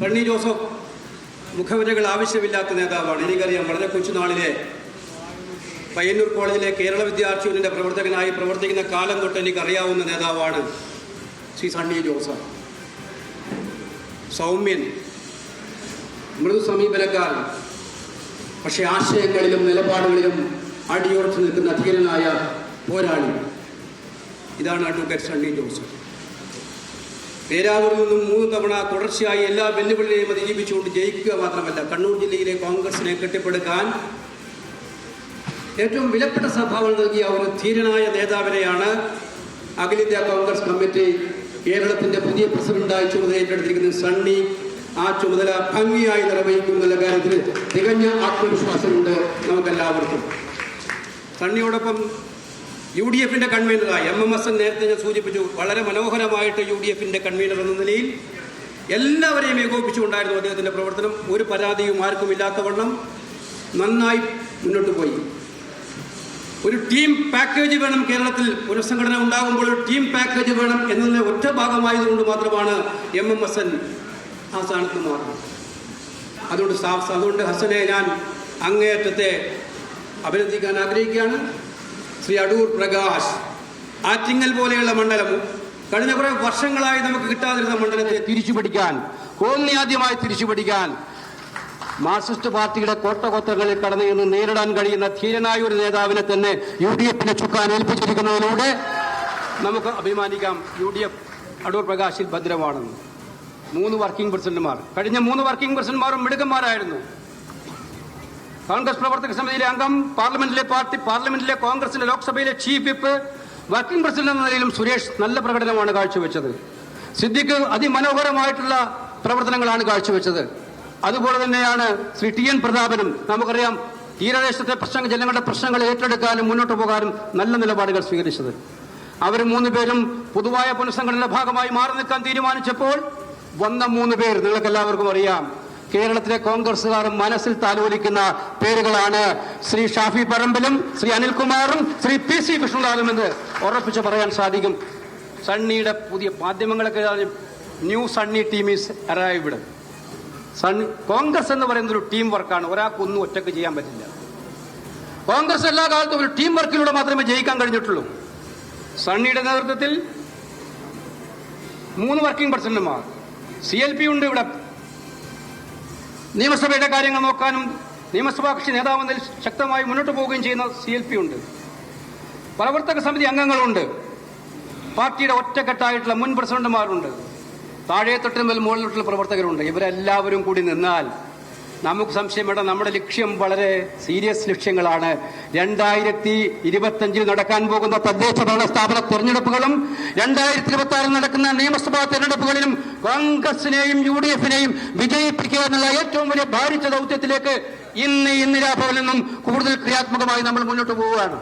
സണ്ണി ജോസഫ് മുഖവരകൾ ആവശ്യമില്ലാത്ത നേതാവാണ്. എനിക്കറിയാം, വളരെ കൊച്ചുനാളിലെ പയ്യന്നൂർ കോളേജിലെ കേരള വിദ്യാർത്ഥി യൂണിയന്റെ പ്രവർത്തകനായി പ്രവർത്തിക്കുന്ന കാലം തൊട്ട് എനിക്കറിയാവുന്ന നേതാവാണ് ശ്രീ സണ്ണി ജോസഫ്. സൗമ്യൻ, മൃദു സമീപനക്കാരൻ, പക്ഷേ ആശയങ്ങളിലും നിലപാടുകളിലും അടിയുറച്ചു നിൽക്കുന്ന ധീരനായ പോരാളി. ഇതാണ് അഡ്വക്കേറ്റ് സണ്ണി ജോസഫ്. പേരാവൂരിൽ നിന്നും 3 തവണ തുടർച്ചയായി എല്ലാ വെല്ലുവിളിയെയും അതിജീവിച്ചുകൊണ്ട് ജയിക്കുക മാത്രമല്ല, കണ്ണൂർ ജില്ലയിലെ കോൺഗ്രസിനെ കെട്ടിപ്പടുക്കാൻ ഏറ്റവും വിലപ്പെട്ട സംഭാവന നൽകിയ ഒരു ധീരനായ നേതാവിനെയാണ് അഖിലേന്ത്യാ കോൺഗ്രസ് കമ്മിറ്റി കേരളത്തിന്റെ പുതിയ പ്രസിഡന്റായി ചുമതല ഏറ്റെടുത്തിരിക്കുന്നത്. സണ്ണി ആ ചുമതല ഭംഗിയായി നിർവഹിക്കുമെന്നുള്ള കാര്യത്തിൽ തികഞ്ഞ ആത്മവിശ്വാസമുണ്ട് നമുക്കെല്ലാവർക്കും. സണ്ണിയോടൊപ്പം UDFന്റെ കൺവീനറായി MMS നേരത്തെ ഞാൻ സൂചിപ്പിച്ചു. വളരെ മനോഹരമായിട്ട് UDFന്റെ കൺവീനർ എന്ന നിലയിൽ എല്ലാവരെയും ഏകോപിപ്പിച്ചുകൊണ്ടായിരുന്നു അദ്ദേഹത്തിന്റെ പ്രവർത്തനം. ഒരു പരാതിയും ആർക്കും ഇല്ലാത്തവണ്ണം നന്നായി മുന്നോട്ട് പോയി. ഒരു ടീം പാക്കേജ് വേണം, കേരളത്തിൽ പുനഃസംഘടന ഉണ്ടാകുമ്പോൾ ഒരു ടീം പാക്കേജ് വേണം എന്നതിന് ഒറ്റ ഭാഗമായതുകൊണ്ട് മാത്രമാണ് MMS ആ സ്ഥാനത്ത് മാറുന്നത്. അതുകൊണ്ട് ഹസനെ ഞാൻ അങ്ങേയറ്റത്തെ അഭിനന്ദിക്കാൻ ആഗ്രഹിക്കുകയാണ്. ശ്രീ അടൂർ പ്രകാശ്, ആറ്റിങ്ങൽ പോലെയുള്ള മണ്ഡലം കഴിഞ്ഞ കുറേ വർഷങ്ങളായി നമുക്ക് കിട്ടാതിരുന്ന മണ്ഡലത്തെ തിരിച്ചുപിടിക്കാൻ, കോന്നി ആദ്യമായി തിരിച്ചുപിടിക്കാൻ മാർക്സിസ്റ്റ് പാർട്ടിയുടെ കോട്ടകൊത്തകളിൽ കടന്നു നിന്ന് നേരിടാൻ കഴിയുന്ന ധീരനായ ഒരു നേതാവിനെ തന്നെ UDFന്റെ ചുക്കാൻ ഏൽപ്പിച്ചിരിക്കുന്നതിലൂടെ നമുക്ക് അഭിമാനിക്കാം. UDF അടൂർ പ്രകാശിൽ ഭദ്രമാണെന്ന്. 3 വർക്കിംഗ് പ്രസിഡന്റുമാർ, കഴിഞ്ഞ 3 വർക്കിംഗ് പ്രസിഡന്റുമാരും മിടുക്കന്മാരായിരുന്നു. കോൺഗ്രസ് പ്രവർത്തക സമിതിയിലെ അംഗം, പാർലമെന്റിലെ കോൺഗ്രസിന്റെ ലോക്സഭയിലെ ചീഫ് വിപ്പ്, വർക്കിംഗ് പ്രസിഡന്റ് എന്ന നിലയിലും സുരേഷ് നല്ല പ്രകടനമാണ് കാഴ്ചവെച്ചത്. സിദ്ദിഖ് അതിമനോഹരമായിട്ടുള്ള പ്രവർത്തനങ്ങളാണ് കാഴ്ചവെച്ചത്. അതുപോലെ തന്നെയാണ് ശ്രീ TN പ്രതാപനും. നമുക്കറിയാം, തീരദേശത്തെ ജനങ്ങളുടെ പ്രശ്നങ്ങൾ ഏറ്റെടുക്കാനും മുന്നോട്ട് പോകാനും നല്ല നിലപാടുകൾ സ്വീകരിച്ചത്. അവർ 3 പേരും പൊതുവായ പുനഃസംഘടനയുടെ ഭാഗമായി മാറി നിൽക്കാൻ തീരുമാനിച്ചപ്പോൾ വന്ന 3 പേർ നിങ്ങൾക്ക് എല്ലാവർക്കും അറിയാം. കേരളത്തിലെ കോൺഗ്രസുകാർ മനസ്സിൽ താലോലിക്കുന്ന പേരുകളാണ്. ശ്രീ ഷാഫി പറമ്പിലും ശ്രീ അനിൽകുമാറും ശ്രീ PC കൃഷ്ണലാലും എന്ന് ഉറപ്പിച്ച് പറയാൻ സാധിക്കും. സണ്ണിയുടെ പുതിയ മാധ്യമങ്ങളൊക്കെ new Sunny team is arrived. Congress എന്ന് പറയുന്നത് ഒരു ടീം വർക്കാണ്. ഒരാൾക്കൊന്നും ഒറ്റയ്ക്ക് ചെയ്യാൻ പറ്റില്ല. കോൺഗ്രസ് എല്ലാ കാലത്തും ഒരു ടീം വർക്കിലൂടെ മാത്രമേ ജയിക്കാൻ കഴിഞ്ഞിട്ടുള്ളൂ. സണ്ണിയുടെ നേതൃത്വത്തിൽ 3 വർക്കിംഗ് പ്രസിഡന്റുമാർ, CLP ഉണ്ട്. ഇവിടെ നിയമസഭയുടെ കാര്യങ്ങൾ നോക്കാനും നിയമസഭാ കക്ഷി നേതാവെന്നതിൽ ശക്തമായി മുന്നോട്ട് പോവുകയും ചെയ്യുന്ന CLP ഉണ്ട്. പ്രവർത്തക സമിതി അംഗങ്ങളുണ്ട്. പാർട്ടിയുടെ ഒറ്റക്കെട്ടായിട്ടുള്ള മുൻ പ്രസിഡന്റുമാരുണ്ട്. താഴെ തൊട്ട് മുതൽ മുകളിലോട്ടുള്ള പ്രവർത്തകരുണ്ട്. ഇവരെല്ലാവരും കൂടി നിന്നാൽ നമുക്ക് സംശയം വേണ്ട. നമ്മുടെ ലക്ഷ്യം വളരെ സീരിയസ് ലക്ഷ്യങ്ങളാണ്. 2025 നടക്കാൻ പോകുന്ന തദ്ദേശ ഭരണ സ്ഥാപന തെരഞ്ഞെടുപ്പുകളും 2026 നടക്കുന്ന നിയമസഭാ തെരഞ്ഞെടുപ്പുകളിലും കോൺഗ്രസിനെയും UDFനെയും വിജയിപ്പിക്കുക എന്നുള്ള ഏറ്റവും വലിയ ഭാരിച്ച ദൗത്യത്തിലേക്ക് ഇന്ന് ഇന്ദിരാഭവനിൽ നിന്നും കൂടുതൽ ക്രിയാത്മകമായി നമ്മൾ മുന്നോട്ട് പോവുകയാണ്.